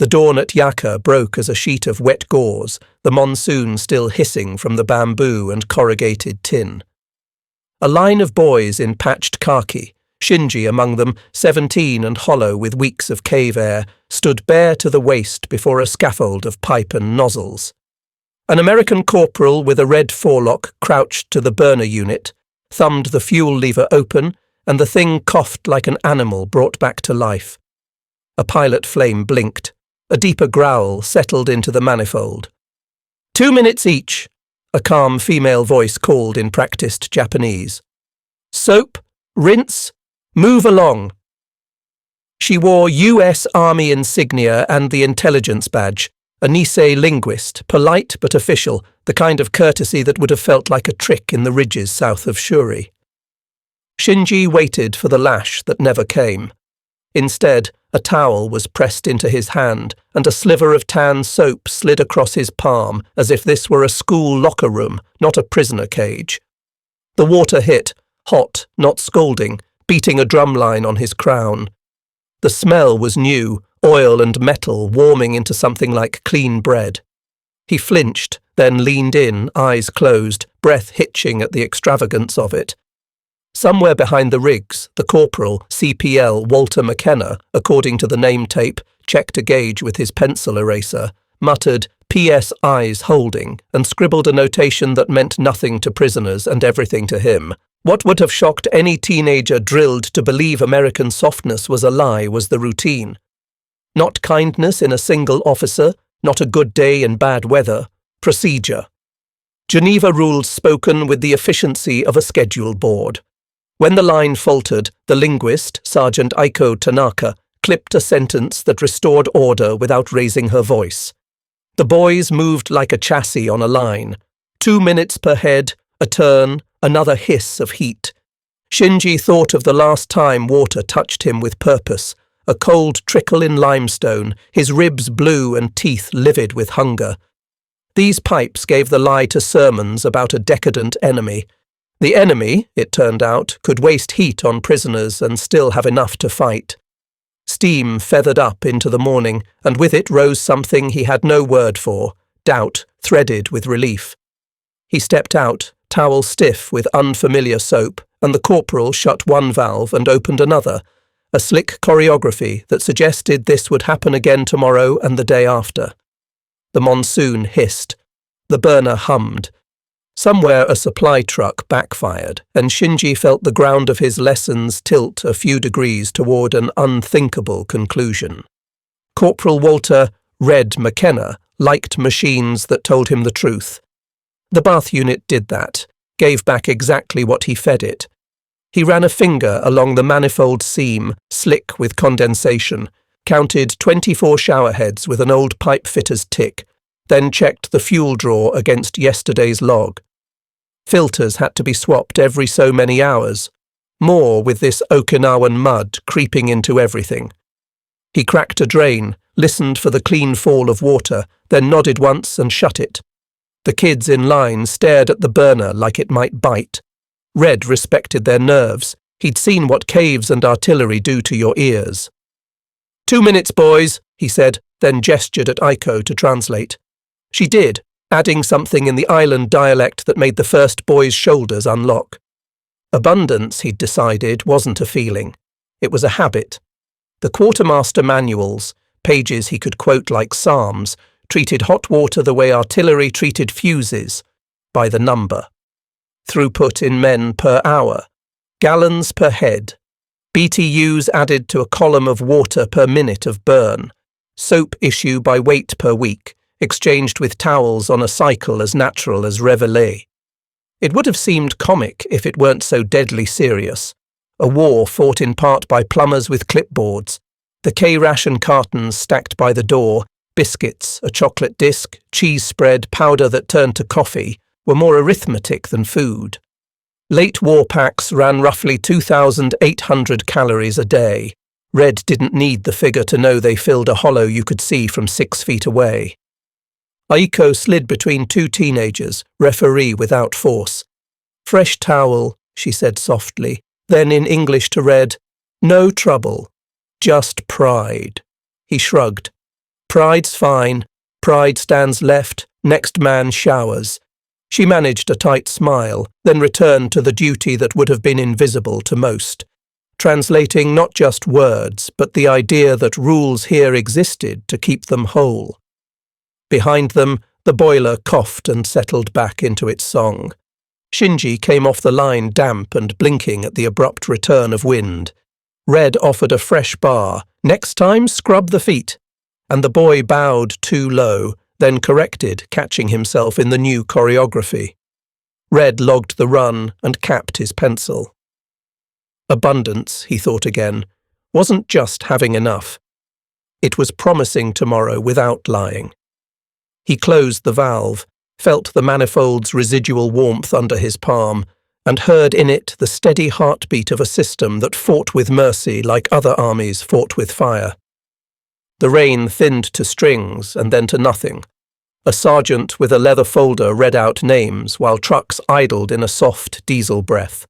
The dawn at Yaka broke as a sheet of wet gauze, the monsoon still hissing from the bamboo and corrugated tin. A line of boys in patched khaki, Shinji among them, 17 and hollow with weeks of cave air, stood bare to the waist before a scaffold of pipe and nozzles. An American corporal with a red forelock crouched to the burner unit, thumbed the fuel lever open, and the thing coughed like an animal brought back to life. A pilot flame blinked. A deeper growl settled into the manifold. 2 minutes each, a calm female voice called in practiced Japanese. Soap, rinse, move along. She wore U.S. Army insignia and the intelligence badge, a Nisei linguist, polite but official, the kind of courtesy that would have felt like a trick in the ridges south of Shuri. Shinji waited for the lash that never came. Instead, a towel was pressed into his hand, and a sliver of tan soap slid across his palm as if this were a school locker room, not a prisoner cage. The water hit, hot, not scalding, beating a drumline on his crown. The smell was new, oil and metal warming into something like clean bread. He flinched, then leaned in, eyes closed, breath hitching at the extravagance of it. Somewhere behind the rigs, the corporal, CPL Walter McKenna, according to the name tape, checked a gauge with his pencil eraser, muttered PS eyes holding, and scribbled a notation that meant nothing to prisoners and everything to him. What would have shocked any teenager drilled to believe American softness was a lie was the routine. Not kindness in a single officer, not a good day in bad weather. Procedure. Geneva rules spoken with the efficiency of a schedule board. When the line faltered, the linguist, Sergeant Aiko Tanaka, clipped a sentence that restored order without raising her voice. The boys moved like a chassis on a line. 2 minutes per head, a turn, another hiss of heat. Shinji thought of the last time water touched him with purpose, a cold trickle in limestone, his ribs blue and teeth livid with hunger. These pipes gave the lie to sermons about a decadent enemy. The enemy, it turned out, could waste heat on prisoners and still have enough to fight. Steam feathered up into the morning, and with it rose something he had no word for, doubt threaded with relief. He stepped out, towel stiff with unfamiliar soap, and the corporal shut one valve and opened another, a slick choreography that suggested this would happen again tomorrow and the day after. The monsoon hissed. The burner hummed. Somewhere a supply truck backfired, and Shinji felt the ground of his lessons tilt a few degrees toward an unthinkable conclusion. Corporal Walter Red McKenna liked machines that told him the truth. The bath unit did that, gave back exactly what he fed it. He ran a finger along the manifold seam, slick with condensation, counted 24 showerheads with an old pipe fitter's tick, then checked the fuel drawer against yesterday's log. Filters had to be swapped every so many hours, more with this Okinawan mud creeping into everything. He cracked a drain, listened for the clean fall of water, then nodded once and shut it. The kids in line stared at the burner like it might bite. Red respected their nerves. He'd seen what caves and artillery do to your ears. 2 minutes, boys, he said, then gestured at Aiko to translate. She did, adding something in the island dialect that made the first boy's shoulders unlock. Abundance, he'd decided, wasn't a feeling. It was a habit. The quartermaster manuals, pages he could quote like psalms, treated hot water the way artillery treated fuses, by the number. Throughput in men per hour, gallons per head, BTUs added to a column of water per minute of burn, soap issue by weight per week, exchanged with towels on a cycle as natural as réveillé. It would have seemed comic if it weren't so deadly serious. A war fought in part by plumbers with clipboards, the K-ration cartons stacked by the door, biscuits, a chocolate disc, cheese spread, powder that turned to coffee, were more arithmetic than food. Late war packs ran roughly 2,800 calories a day. Red didn't need the figure to know they filled a hollow you could see from 6 feet away. Aiko slid between two teenagers, referee without force. Fresh towel, she said softly, then in English to Red, no trouble, just pride. He shrugged. Pride's fine. Pride stands left, next man showers. She managed a tight smile, then returned to the duty that would have been invisible to most, translating not just words, but the idea that rules here existed to keep them whole. Behind them, the boiler coughed and settled back into its song. Shinji came off the line damp and blinking at the abrupt return of wind. Red offered a fresh bar. Next time, scrub the feet. And the boy bowed too low, then corrected, catching himself in the new choreography. Red logged the run and capped his pencil. Abundance, he thought again, wasn't just having enough. It was promising tomorrow without lying. He closed the valve, felt the manifold's residual warmth under his palm, and heard in it the steady heartbeat of a system that fought with mercy like other armies fought with fire. The rain thinned to strings and then to nothing. A sergeant with a leather folder read out names while trucks idled in a soft diesel breath.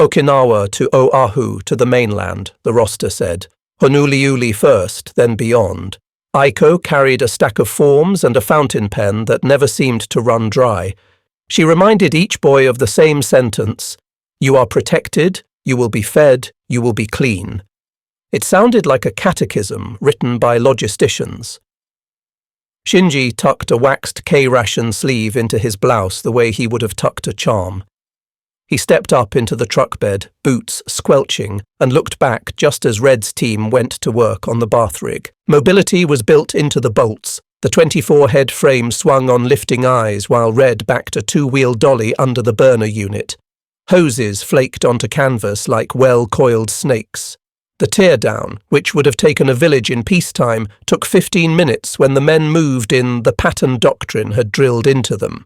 Okinawa to Oahu to the mainland, the roster said. Honolulu first, then beyond. Aiko carried a stack of forms and a fountain pen that never seemed to run dry. She reminded each boy of the same sentence: "You are protected, you will be fed, you will be clean." It sounded like a catechism written by logisticians. Shinji tucked a waxed K-ration sleeve into his blouse the way he would have tucked a charm. He stepped up into the truck bed, boots squelching, and looked back just as Red's team went to work on the bath rig. Mobility was built into the bolts. The 24-head frame swung on lifting eyes while Red backed a two-wheel dolly under the burner unit. Hoses flaked onto canvas like well-coiled snakes. The teardown, which would have taken a village in peacetime, took 15 minutes when the men moved in the pattern doctrine had drilled into them.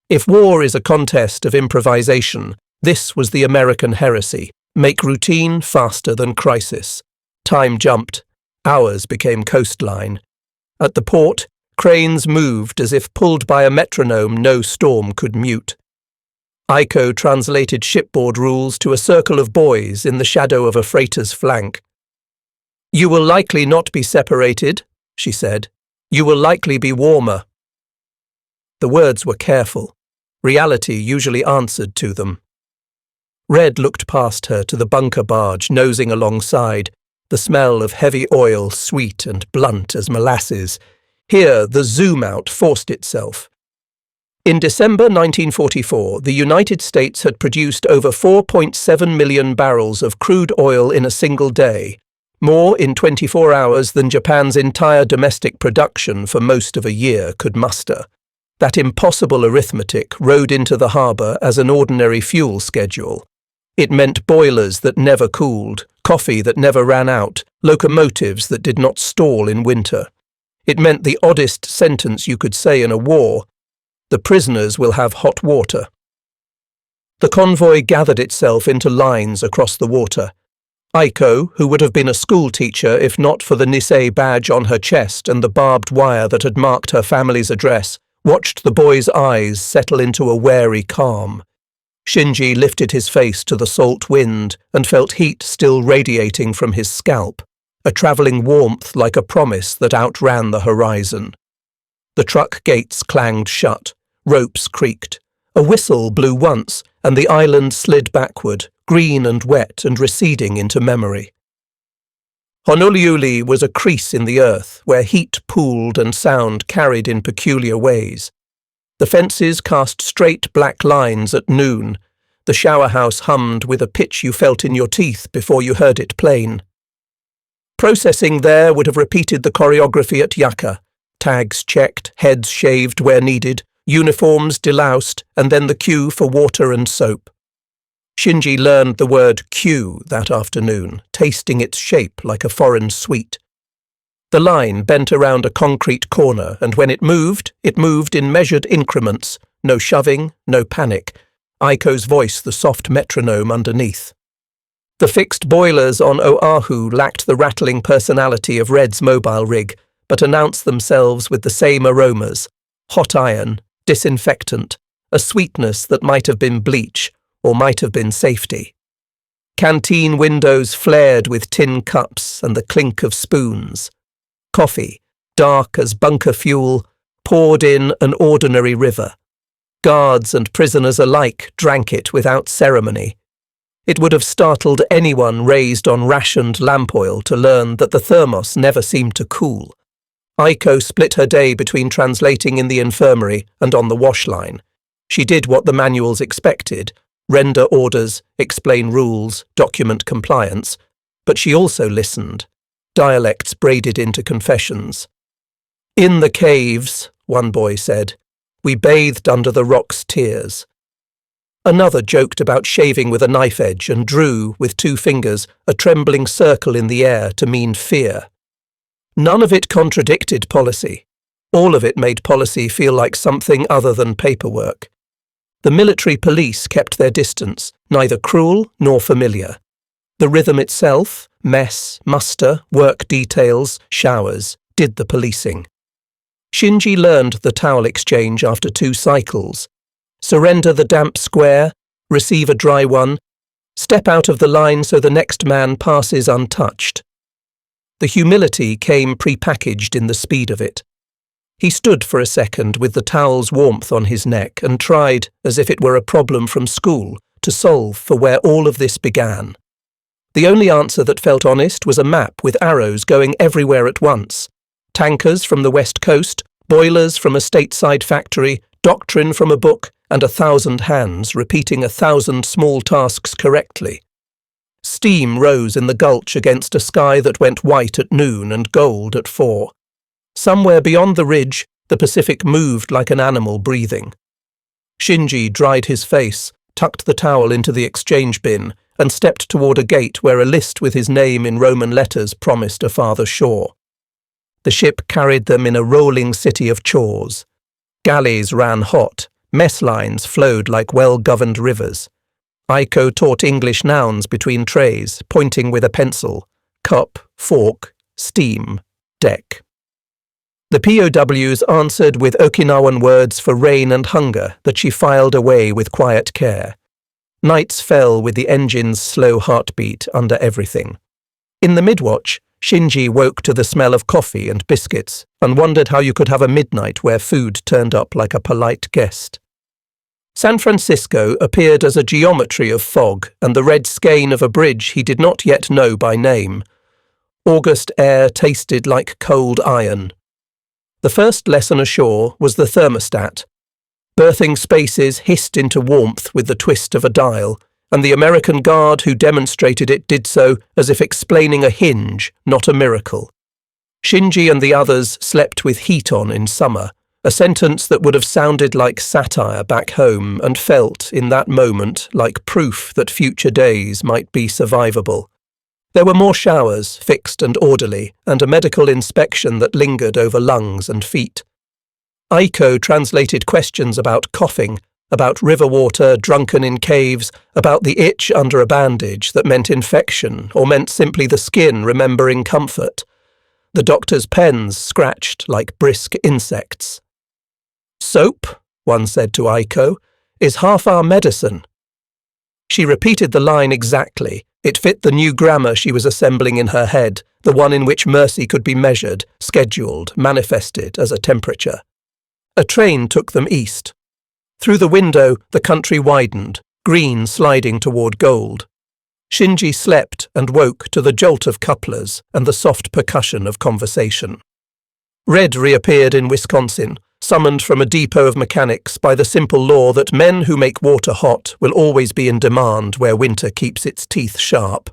If war is a contest of improvisation, this was the American heresy: make routine faster than crisis. Time jumped. Hours became coastline. At the port, cranes moved as if pulled by a metronome no storm could mute. Aiko translated shipboard rules to a circle of boys in the shadow of a freighter's flank. "You will likely not be separated," she said. "You will likely be warmer." The words were careful. Reality usually answered to them. Red looked past her to the bunker barge nosing alongside, the smell of heavy oil sweet and blunt as molasses. Here the zoom-out forced itself. In December 1944, the United States had produced over 4.7 million barrels of crude oil in a single day, more in 24 hours than Japan's entire domestic production for most of a year could muster. That impossible arithmetic rode into the harbour as an ordinary fuel schedule. It meant boilers that never cooled, coffee that never ran out, locomotives that did not stall in winter. It meant the oddest sentence you could say in a war: "The prisoners will have hot water." The convoy gathered itself into lines across the water. Aiko, who would have been a schoolteacher if not for the Nisei badge on her chest and the barbed wire that had marked her family's address, watched the boy's eyes settle into a wary calm. Shinji lifted his face to the salt wind and felt heat still radiating from his scalp, a travelling warmth like a promise that outran the horizon. The truck gates clanged shut, ropes creaked. A whistle blew once, and the island slid backward, green and wet and receding into memory. Honolulu was a crease in the earth where heat pooled and sound carried in peculiar ways. The fences cast straight black lines at noon. The shower house hummed with a pitch you felt in your teeth before you heard it plain. Processing there would have repeated the choreography at Yaka. Tags checked, heads shaved where needed, uniforms deloused, and then the queue for water and soap. Shinji learned the word queue that afternoon, tasting its shape like a foreign sweet. The line bent around a concrete corner, and when it moved in measured increments. No shoving, no panic. Aiko's voice the soft metronome underneath. The fixed boilers on Oahu lacked the rattling personality of Red's mobile rig, but announced themselves with the same aromas: hot iron, disinfectant, a sweetness that might have been bleach, or might have been safety. Canteen windows flared with tin cups and the clink of spoons. Coffee, dark as bunker fuel, poured in an ordinary river. Guards and prisoners alike drank it without ceremony. It would have startled anyone raised on rationed lamp oil to learn that the thermos never seemed to cool. Aiko split her day between translating in the infirmary and on the wash line. She did what the manuals expected, render orders, explain rules, document compliance, but she also listened, dialects braided into confessions. "In the caves," one boy said, "we bathed under the rock's tears." Another joked about shaving with a knife edge and drew, with 2 fingers, a trembling circle in the air to mean fear. None of it contradicted policy. All of it made policy feel like something other than paperwork. The military police kept their distance, neither cruel nor familiar. The rhythm itself, mess, muster, work details, showers, did the policing. Shinji learned the towel exchange after 2 cycles. Surrender the damp square, receive a dry one, step out of the line so the next man passes untouched. The humility came prepackaged in the speed of it. He stood for a second with the towel's warmth on his neck and tried, as if it were a problem from school, to solve for where all of this began. The only answer that felt honest was a map with arrows going everywhere at once. Tankers from the west coast, boilers from a stateside factory, doctrine from a book, and 1,000 hands repeating 1,000 small tasks correctly. Steam rose in the gulch against a sky that went white at noon and gold at 4. Somewhere beyond the ridge, the Pacific moved like an animal breathing. Shinji dried his face, tucked the towel into the exchange bin, and stepped toward a gate where a list with his name in Roman letters promised a farther shore. The ship carried them in a rolling city of chores. Galleys ran hot, mess lines flowed like well-governed rivers. Aiko taught English nouns between trays, pointing with a pencil: cup, fork, steam, deck. The POWs answered with Okinawan words for rain and hunger that she filed away with quiet care. Nights fell with the engine's slow heartbeat under everything. In the midwatch, Shinji woke to the smell of coffee and biscuits and wondered how you could have a midnight where food turned up like a polite guest. San Francisco appeared as a geometry of fog and the red skein of a bridge he did not yet know by name. August air tasted like cold iron. The first lesson ashore was the thermostat. Berthing spaces hissed into warmth with the twist of a dial, and the American guard who demonstrated it did so as if explaining a hinge, not a miracle. Shinji and the others slept with heat on in summer, a sentence that would have sounded like satire back home and felt, in that moment, like proof that future days might be survivable. There were more showers, fixed and orderly, and a medical inspection that lingered over lungs and feet. Aiko translated questions about coughing, about river water drunken in caves, about the itch under a bandage that meant infection or meant simply the skin remembering comfort. The doctor's pens scratched like brisk insects. "Soap," one said to Aiko, "is half our medicine." She repeated the line exactly. It fit the new grammar she was assembling in her head, the one in which mercy could be measured, scheduled, manifested as a temperature. A train took them east. Through the window, the country widened, green sliding toward gold. Shinji slept and woke to the jolt of couplers and the soft percussion of conversation. Red reappeared in Wisconsin, summoned from a depot of mechanics by the simple law that men who make water hot will always be in demand where winter keeps its teeth sharp.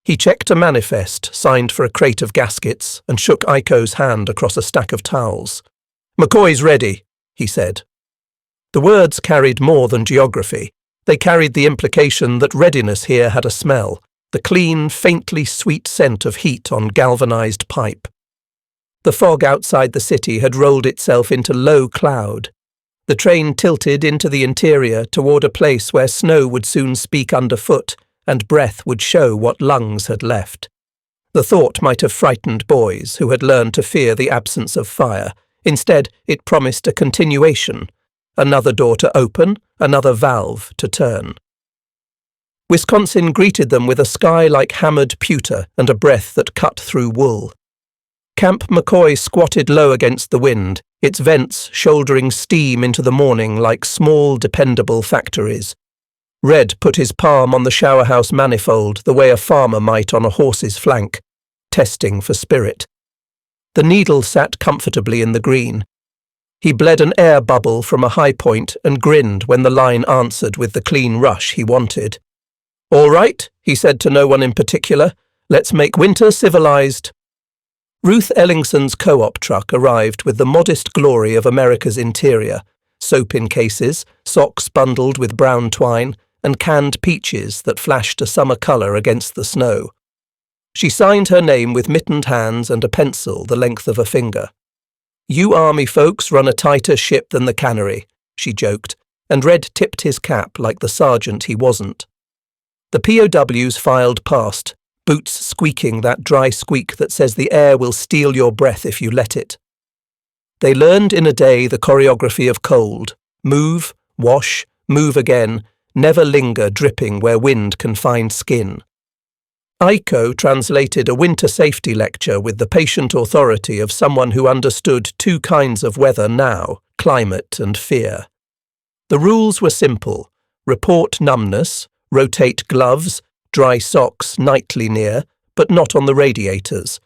He checked a manifest signed for a crate of gaskets and shook Aiko's hand across a stack of towels. "McCoy's ready," he said. The words carried more than geography. They carried the implication that readiness here had a smell, the clean, faintly sweet scent of heat on galvanized pipe. The fog outside the city had rolled itself into low cloud. The train tilted into the interior toward a place where snow would soon speak underfoot and breath would show what lungs had left. The thought might have frightened boys who had learned to fear the absence of fire. Instead, it promised a continuation. Another door to open, another valve to turn. Wisconsin greeted them with a sky like hammered pewter and a breath that cut through wool. Camp McCoy squatted low against the wind, its vents shouldering steam into the morning like small, dependable factories. Red put his palm on the showerhouse manifold the way a farmer might on a horse's flank, testing for spirit. The needle sat comfortably in the green. He bled an air bubble from a high point and grinned when the line answered with the clean rush he wanted. "All right," he said to no one in particular. "Let's make winter civilized." Ruth Ellingson's co-op truck arrived with the modest glory of America's interior, soap in cases, socks bundled with brown twine, and canned peaches that flashed a summer colour against the snow. She signed her name with mittened hands and a pencil the length of a finger. "You Army folks run a tighter ship than the cannery," she joked, and Red tipped his cap like the sergeant he wasn't. The POWs filed past, boots squeaking that dry squeak that says the air will steal your breath if you let it. They learned in a day the choreography of cold: move, wash, move again, never linger dripping where wind can find skin. Aiko translated a winter safety lecture with the patient authority of someone who understood two kinds of weather now, climate and fear. The rules were simple: report numbness, rotate gloves, dry socks nightly near, but not on the radiators.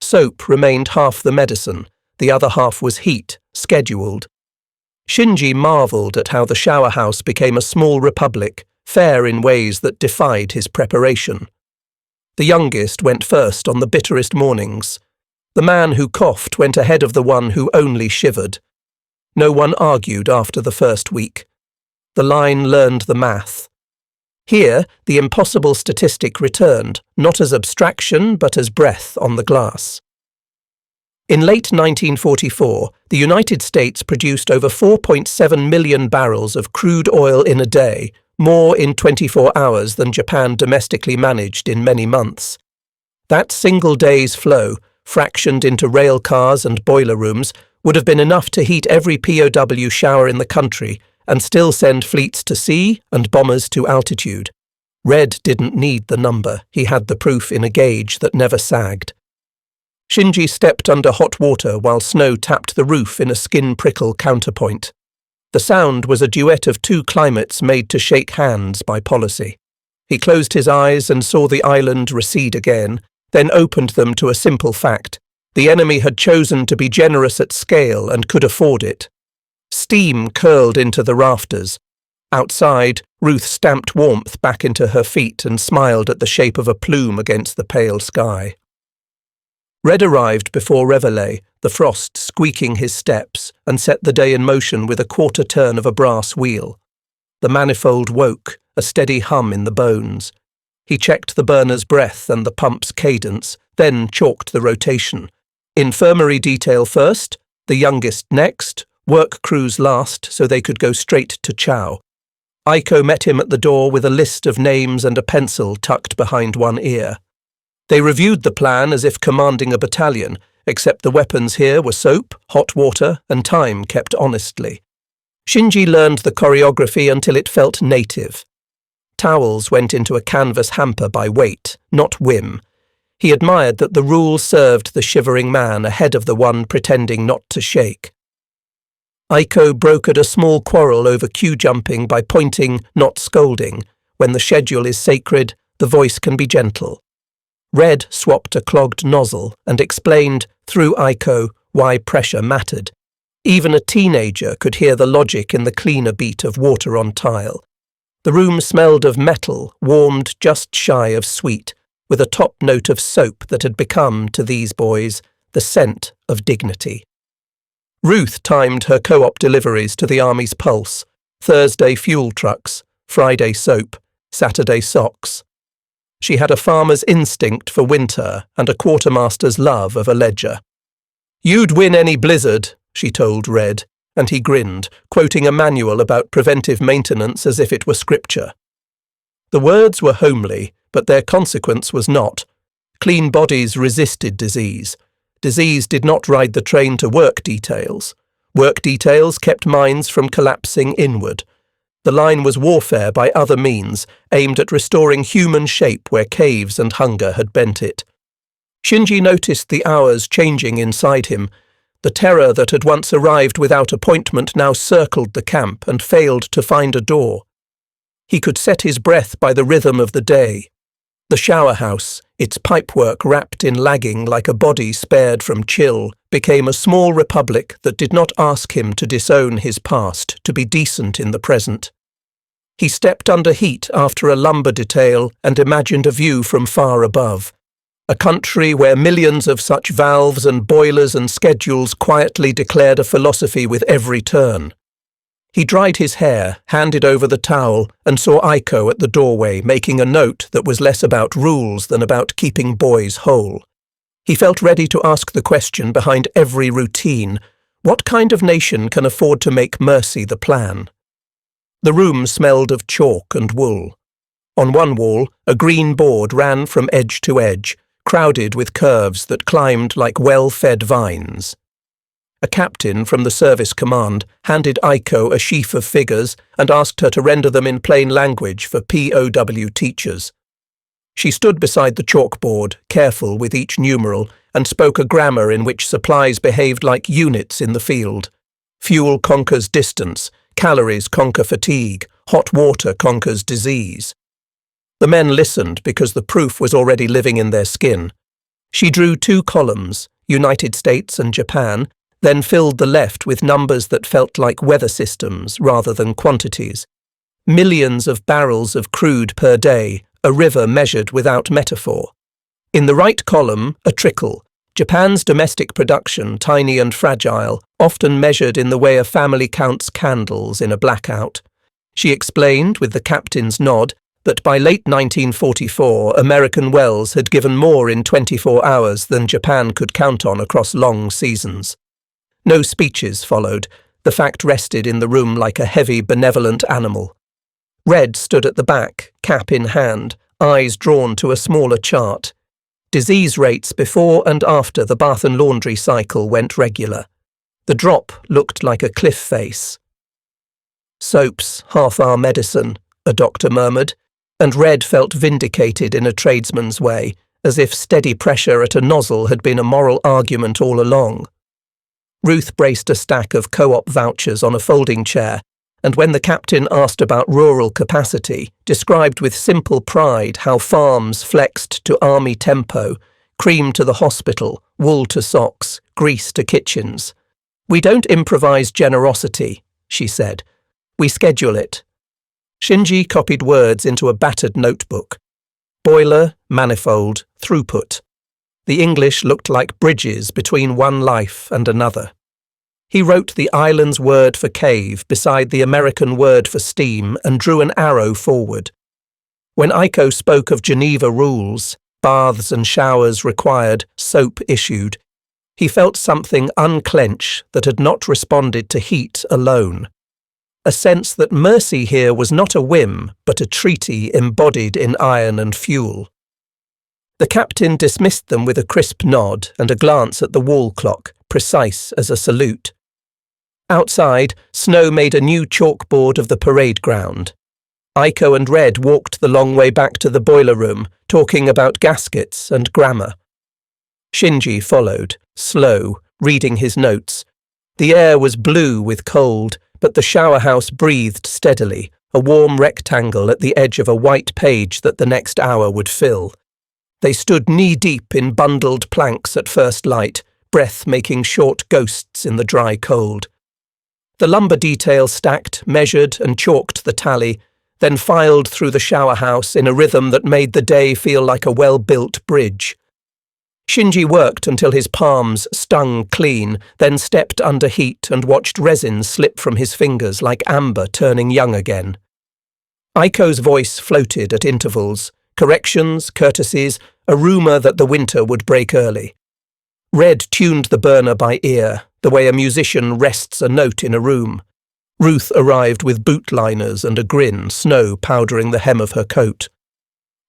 Soap remained half the medicine, the other half was heat, scheduled. Shinji marvelled at how the shower house became a small republic, fair in ways that defied his preparation. The youngest went first on the bitterest mornings. The man who coughed went ahead of the one who only shivered. No one argued after the first week. The line learned the math. Here, the impossible statistic returned, not as abstraction but as breath on the glass. In late 1944, the United States produced over 4.7 million barrels of crude oil in a day, more in 24 hours than Japan domestically managed in many months. That single day's flow, fractioned into rail cars and boiler rooms, would have been enough to heat every POW shower in the country and still send fleets to sea and bombers to altitude. Red didn't need the number, he had the proof in a gauge that never sagged. Shinji stepped under hot water while snow tapped the roof in a skin-prickle counterpoint. The sound was a duet of two climates made to shake hands by policy. He closed his eyes and saw the island recede again, then opened them to a simple fact: the enemy had chosen to be generous at scale and could afford it. Steam curled into the rafters. Outside, Ruth stamped warmth back into her feet and smiled at the shape of a plume against the pale sky. Red arrived before Reveille, the frost squeaking his steps, and set the day in motion with a quarter turn of a brass wheel. The manifold woke, a steady hum in the bones. He checked the burner's breath and the pump's cadence, then chalked the rotation. Infirmary detail first, the youngest next, work crews last so they could go straight to chow. Aiko met him at the door with a list of names and a pencil tucked behind one ear. They reviewed the plan as if commanding a battalion, except the weapons here were soap, hot water, and time kept honestly. Shinji learned the choreography until it felt native. Towels went into a canvas hamper by weight, not whim. He admired that the rule served the shivering man ahead of the one pretending not to shake. Aiko brokered a small quarrel over queue jumping by pointing, not scolding. When the schedule is sacred, the voice can be gentle. Red swapped a clogged nozzle and explained, through Aiko, why pressure mattered. Even a teenager could hear the logic in the cleaner beat of water on tile. The room smelled of metal, warmed just shy of sweet, with a top note of soap that had become, to these boys, the scent of dignity. Ruth timed her co-op deliveries to the Army's pulse: Thursday fuel trucks, Friday soap, Saturday socks. She had a farmer's instinct for winter and a quartermaster's love of a ledger. "You'd win any blizzard," she told Red, and he grinned, quoting a manual about preventive maintenance as if it were scripture. The words were homely, but their consequence was not. Clean bodies resisted disease. Disease did not ride the train to work details. Work details kept minds from collapsing inward. The line was warfare by other means, aimed at restoring human shape where caves and hunger had bent it. Shinji noticed the hours changing inside him. The terror that had once arrived without appointment now circled the camp and failed to find a door. He could set his breath by the rhythm of the day. The shower house, its pipework wrapped in lagging like a body spared from chill, became a small republic that did not ask him to disown his past, to be decent in the present. He stepped under heat after a lumber detail and imagined a view from far above. A country where millions of such valves and boilers and schedules quietly declared a philosophy with every turn. He dried his hair, handed over the towel, and saw Aiko at the doorway making a note that was less about rules than about keeping boys whole. He felt ready to ask the question behind every routine: what kind of nation can afford to make mercy the plan? The room smelled of chalk and wool. On one wall, a green board ran from edge to edge, crowded with curves that climbed like well-fed vines. A captain from the service command handed Aiko a sheaf of figures and asked her to render them in plain language for POW teachers. She stood beside the chalkboard, careful with each numeral, and spoke a grammar in which supplies behaved like units in the field. Fuel conquers distance, calories conquer fatigue, hot water conquers disease. The men listened because the proof was already living in their skin. She drew 2 columns, United States and Japan, then filled the left with numbers that felt like weather systems rather than quantities. Millions of barrels of crude per day, a river measured without metaphor. In the right column, a trickle, Japan's domestic production, tiny and fragile, often measured in the way a family counts candles in a blackout. She explained, with the captain's nod, that by late 1944, American wells had given more in 24 hours than Japan could count on across long seasons. No speeches followed. The fact rested in the room like a heavy, benevolent animal. Red stood at the back, cap in hand, eyes drawn to a smaller chart. Disease rates before and after the bath and laundry cycle went regular. The drop looked like a cliff face. "Soap's half our medicine," a doctor murmured, and Red felt vindicated in a tradesman's way, as if steady pressure at a nozzle had been a moral argument all along. Ruth braced a stack of co-op vouchers on a folding chair, and when the captain asked about rural capacity, described with simple pride how farms flexed to army tempo, cream to the hospital, wool to socks, grease to kitchens. "We don't improvise generosity," she said. "We schedule it." Shinji copied words into a battered notebook. Boiler, manifold, throughput. The English looked like bridges between one life and another. He wrote the island's word for cave beside the American word for steam and drew an arrow forward. When Aiko spoke of Geneva rules, baths and showers required, soap issued, he felt something unclench that had not responded to heat alone. A sense that mercy here was not a whim, but a treaty embodied in iron and fuel. The captain dismissed them with a crisp nod and a glance at the wall clock, precise as a salute. Outside, snow made a new chalkboard of the parade ground. Aiko and Red walked the long way back to the boiler room, talking about gaskets and grammar. Shinji followed, slow, reading his notes. The air was blue with cold, but the shower house breathed steadily, a warm rectangle at the edge of a white page that the next hour would fill. They stood knee-deep in bundled planks at first light, breath making short ghosts in the dry cold. The lumber detail stacked, measured and chalked the tally, then filed through the shower house in a rhythm that made the day feel like a well-built bridge. Shinji worked until his palms stung clean, then stepped under heat and watched resin slip from his fingers like amber turning young again. Aiko's voice floated at intervals, corrections, courtesies, a rumour that the winter would break early. Red tuned the burner by ear, the way a musician rests a note in a room. Ruth arrived with boot liners and a grin, snow powdering the hem of her coat.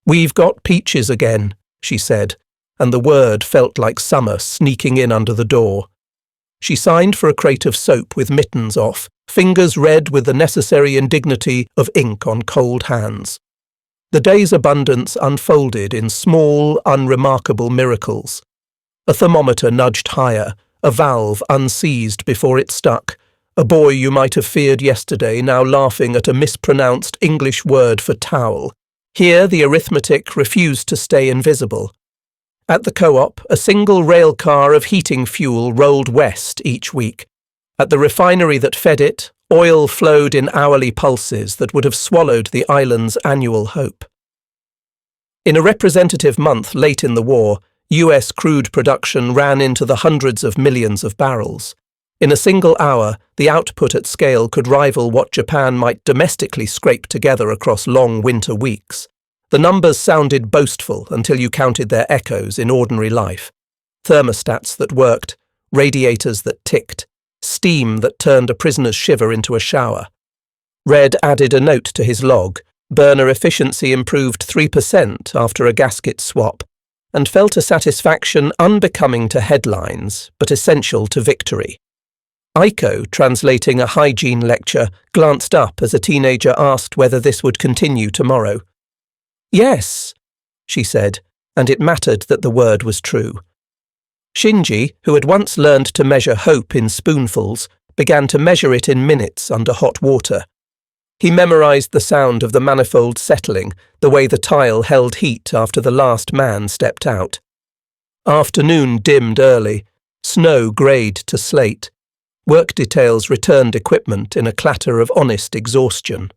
"We've got peaches again," she said, and the word felt like summer sneaking in under the door. She signed for a crate of soap with mittens off, fingers red with the necessary indignity of ink on cold hands. The day's abundance unfolded in small, unremarkable miracles. A thermometer nudged higher, a valve unseized before it stuck. A boy you might have feared yesterday now laughing at a mispronounced English word for towel. Here the arithmetic refused to stay invisible. At the co-op, a single rail car of heating fuel rolled west each week. At the refinery that fed it, oil flowed in hourly pulses that would have swallowed the island's annual hope. In a representative month late in the war, US crude production ran into the hundreds of millions of barrels. In a single hour, the output at scale could rival what Japan might domestically scrape together across long winter weeks. The numbers sounded boastful until you counted their echoes in ordinary life. Thermostats that worked, radiators that ticked, steam that turned a prisoner's shiver into a shower. Red added a note to his log. Burner efficiency improved 3% after a gasket swap, and felt a satisfaction unbecoming to headlines, but essential to victory. Aiko, translating a hygiene lecture, glanced up as a teenager asked whether this would continue tomorrow. "Yes," she said, and it mattered that the word was true. Shinji, who had once learned to measure hope in spoonfuls, began to measure it in minutes under hot water. He memorized the sound of the manifold settling, the way the tile held heat after the last man stepped out. Afternoon dimmed early, snow greyed to slate. Work details returned equipment in a clatter of honest exhaustion.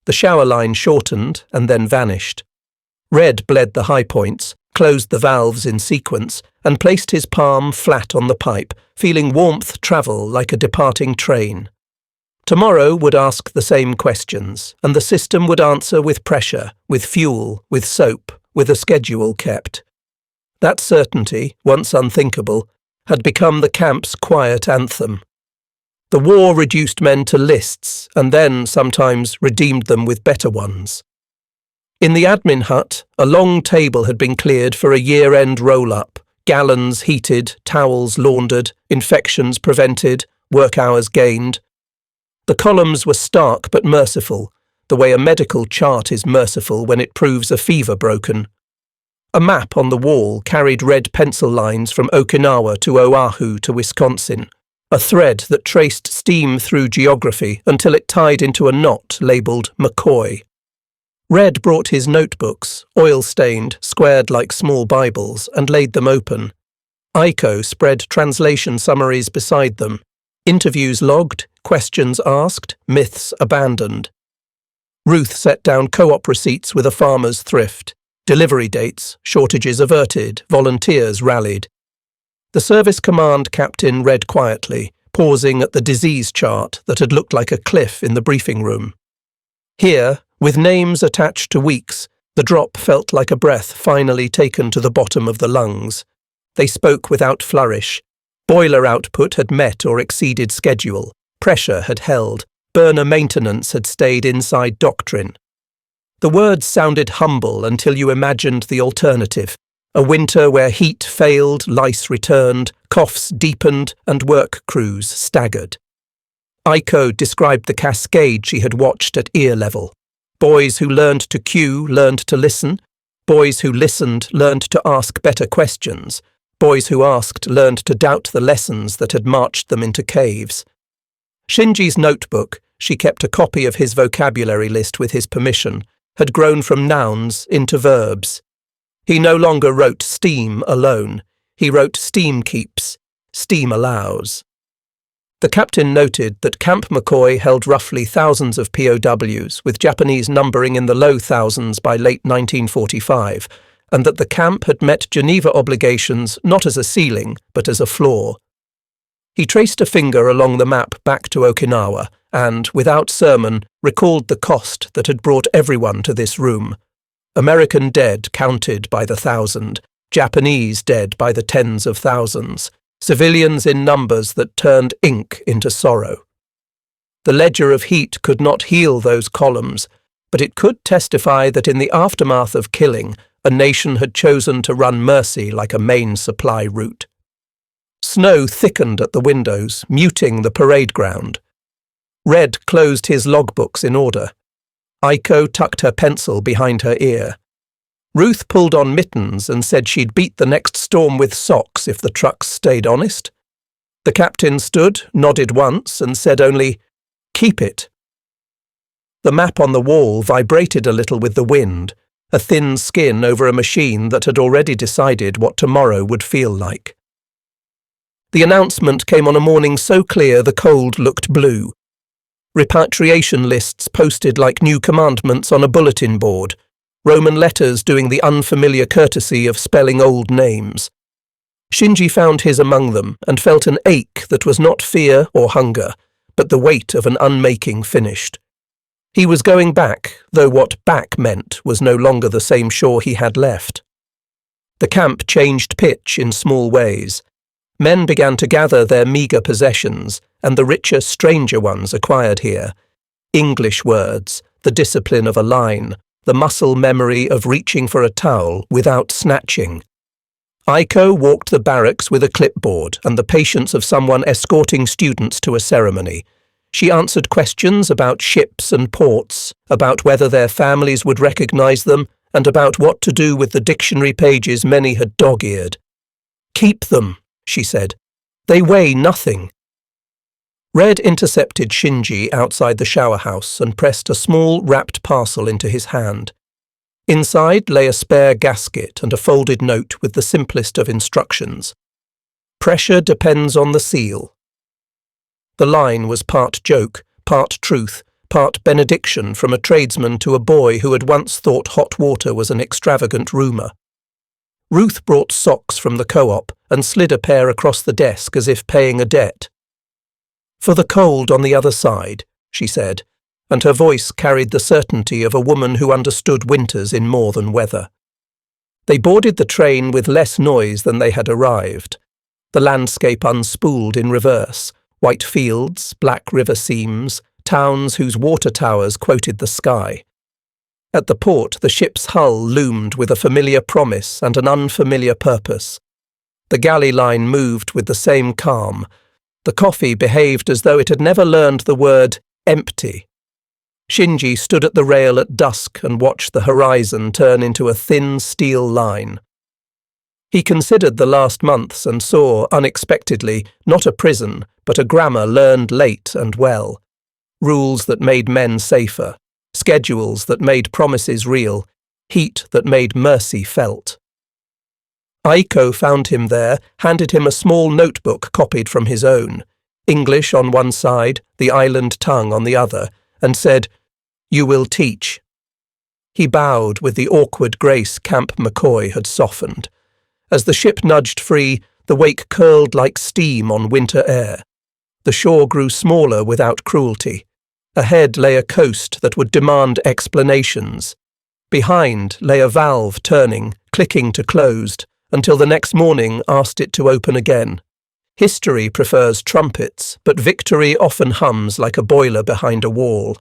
The shower line shortened and then vanished. Red bled the high points, closed the valves in sequence, and placed his palm flat on the pipe, feeling warmth travel like a departing train. Tomorrow would ask the same questions, and the system would answer with pressure, with fuel, with soap, with a schedule kept. That certainty, once unthinkable, had become the camp's quiet anthem. The war reduced men to lists, and then, sometimes, redeemed them with better ones. In the admin hut, a long table had been cleared for a year-end roll-up, gallons heated, towels laundered, infections prevented, work hours gained. The columns were stark but merciful, the way a medical chart is merciful when it proves a fever broken. A map on the wall carried red pencil lines from Okinawa to Oahu to Wisconsin, a thread that traced steam through geography until it tied into a knot labelled McCoy. Red brought his notebooks, oil-stained, squared like small Bibles, and laid them open. Aiko spread translation summaries beside them. Interviews logged, questions asked, myths abandoned. Ruth set down co-op receipts with a farmer's thrift. Delivery dates, shortages averted, volunteers rallied. The service command captain read quietly, pausing at the disease chart that had looked like a cliff in the briefing room. Here, with names attached to weeks, the drop felt like a breath finally taken to the bottom of the lungs. They spoke without flourish. Boiler output had met or exceeded schedule. Pressure had held. Burner maintenance had stayed inside doctrine. The words sounded humble until you imagined the alternative. A winter where heat failed, lice returned, coughs deepened, and work crews staggered. Aiko described the cascade she had watched at ear level. Boys who learned to cue learned to listen. Boys who listened learned to ask better questions. Boys who asked learned to doubt the lessons that had marched them into caves. Shinji's notebook, she kept a copy of his vocabulary list with his permission, had grown from nouns into verbs. He no longer wrote steam alone. He wrote steam keeps, steam allows. The captain noted that Camp McCoy held roughly thousands of POWs, with Japanese numbering in the low thousands by late 1945, and that the camp had met Geneva obligations not as a ceiling, but as a floor. He traced a finger along the map back to Okinawa and, without sermon, recalled the cost that had brought everyone to this room. American dead counted by the thousand, Japanese dead by the tens of thousands, civilians in numbers that turned ink into sorrow. The ledger of heat could not heal those columns, but it could testify that in the aftermath of killing, a nation had chosen to run mercy like a main supply route. Snow thickened at the windows, muting the parade ground. Red closed his logbooks in order. Aiko tucked her pencil behind her ear. Ruth pulled on mittens and said she'd beat the next storm with socks if the trucks stayed honest. The captain stood, nodded once, and said only, "Keep it." The map on the wall vibrated a little with the wind, a thin skin over a machine that had already decided what tomorrow would feel like. The announcement came on a morning so clear the cold looked blue. Repatriation lists posted like new commandments on a bulletin board, Roman letters doing the unfamiliar courtesy of spelling old names. Shinji found his among them and felt an ache that was not fear or hunger, but the weight of an unmaking finished. He was going back, though what back meant was no longer the same shore he had left. The camp changed pitch in small ways. Men began to gather their meagre possessions, and the richer, stranger ones acquired here. English words, the discipline of a line, the muscle memory of reaching for a towel without snatching. Aiko walked the barracks with a clipboard and the patience of someone escorting students to a ceremony. She answered questions about ships and ports, about whether their families would recognize them, and about what to do with the dictionary pages many had dog-eared. "Keep them," she said. "They weigh nothing." Red intercepted Shinji outside the shower house and pressed a small wrapped parcel into his hand. Inside lay a spare gasket and a folded note with the simplest of instructions. "Pressure depends on the seal." The line was part joke, part truth, part benediction from a tradesman to a boy who had once thought hot water was an extravagant rumour. Ruth brought socks from the co-op and slid a pair across the desk as if paying a debt. "For the cold on the other side," she said, and her voice carried the certainty of a woman who understood winters in more than weather. They boarded the train with less noise than they had arrived. The landscape unspooled in reverse, white fields, black river seams, towns whose water towers quoted the sky. At the port, the ship's hull loomed with a familiar promise and an unfamiliar purpose. The galley line moved with the same calm. The coffee behaved as though it had never learned the word empty. Shinji stood at the rail at dusk and watched the horizon turn into a thin steel line. He considered the last months and saw, unexpectedly, not a prison, but a grammar learned late and well. Rules that made men safer, schedules that made promises real, heat that made mercy felt. Aiko found him there, handed him a small notebook copied from his own, English on one side, the island tongue on the other, and said, "You will teach." He bowed with the awkward grace Camp McCoy had softened. As the ship nudged free, the wake curled like steam on winter air. The shore grew smaller without cruelty. Ahead lay a coast that would demand explanations. Behind lay a valve turning, clicking to closed, until the next morning asked it to open again. History prefers trumpets, but victory often hums like a boiler behind a wall.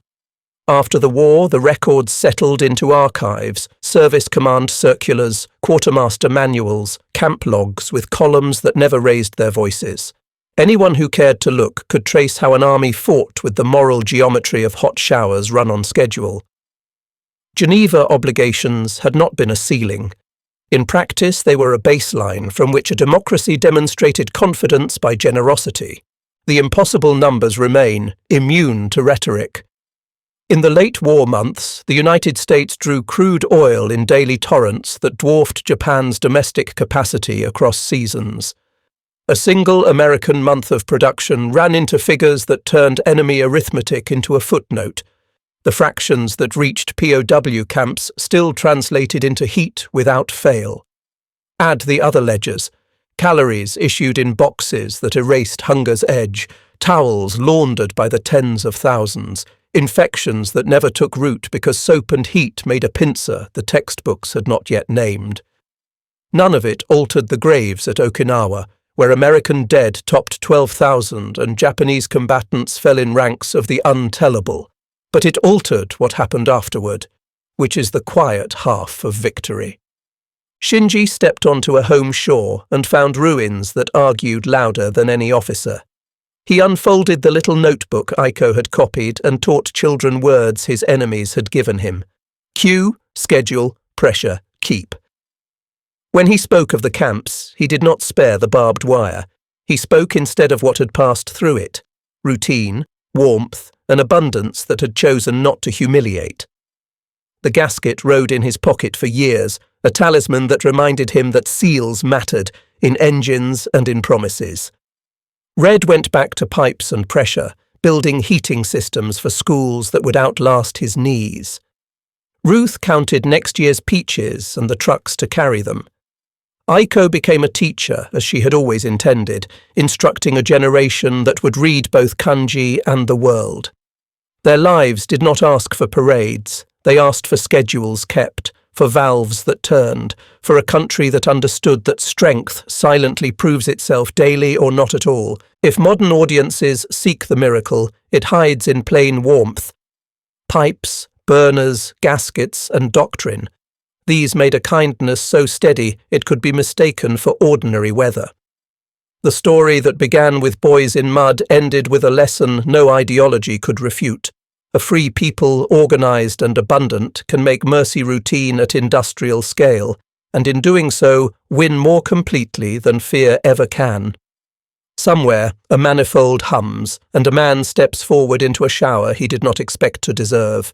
After the war, the records settled into archives, service command circulars, quartermaster manuals, camp logs with columns that never raised their voices. Anyone who cared to look could trace how an army fought with the moral geometry of hot showers run on schedule. Geneva obligations had not been a ceiling. In practice, they were a baseline from which a democracy demonstrated confidence by generosity. The impossible numbers remain, immune to rhetoric. In the late war months, the United States drew crude oil in daily torrents that dwarfed Japan's domestic capacity across seasons. A single American month of production ran into figures that turned enemy arithmetic into a footnote. The fractions that reached POW camps still translated into heat without fail. Add the other ledgers: calories issued in boxes that erased hunger's edge, towels laundered by the tens of thousands, infections that never took root because soap and heat made a pincer the textbooks had not yet named. None of it altered the graves at Okinawa, where American dead topped 12,000 and Japanese combatants fell in ranks of the untellable. But it altered what happened afterward, which is the quiet half of victory. Shinji stepped onto a home shore and found ruins that argued louder than any officer. He unfolded the little notebook Aiko had copied and taught children words his enemies had given him. Cue, schedule, pressure, keep. When he spoke of the camps, he did not spare the barbed wire. He spoke instead of what had passed through it: routine, warmth, an abundance that had chosen not to humiliate. The gasket rode in his pocket for years, a talisman that reminded him that seals mattered, in engines and in promises. Red went back to pipes and pressure, building heating systems for schools that would outlast his knees. Ruth counted next year's peaches and the trucks to carry them. Aiko became a teacher, as she had always intended, instructing a generation that would read both kanji and the world. Their lives did not ask for parades. They asked for schedules kept, for valves that turned, for a country that understood that strength silently proves itself daily or not at all. If modern audiences seek the miracle, it hides in plain warmth. Pipes, burners, gaskets, and doctrine. These made a kindness so steady it could be mistaken for ordinary weather. The story that began with boys in mud ended with a lesson no ideology could refute. A free people, organized and abundant, can make mercy routine at industrial scale, and in doing so, win more completely than fear ever can. Somewhere, a manifold hums, and a man steps forward into a shower he did not expect to deserve.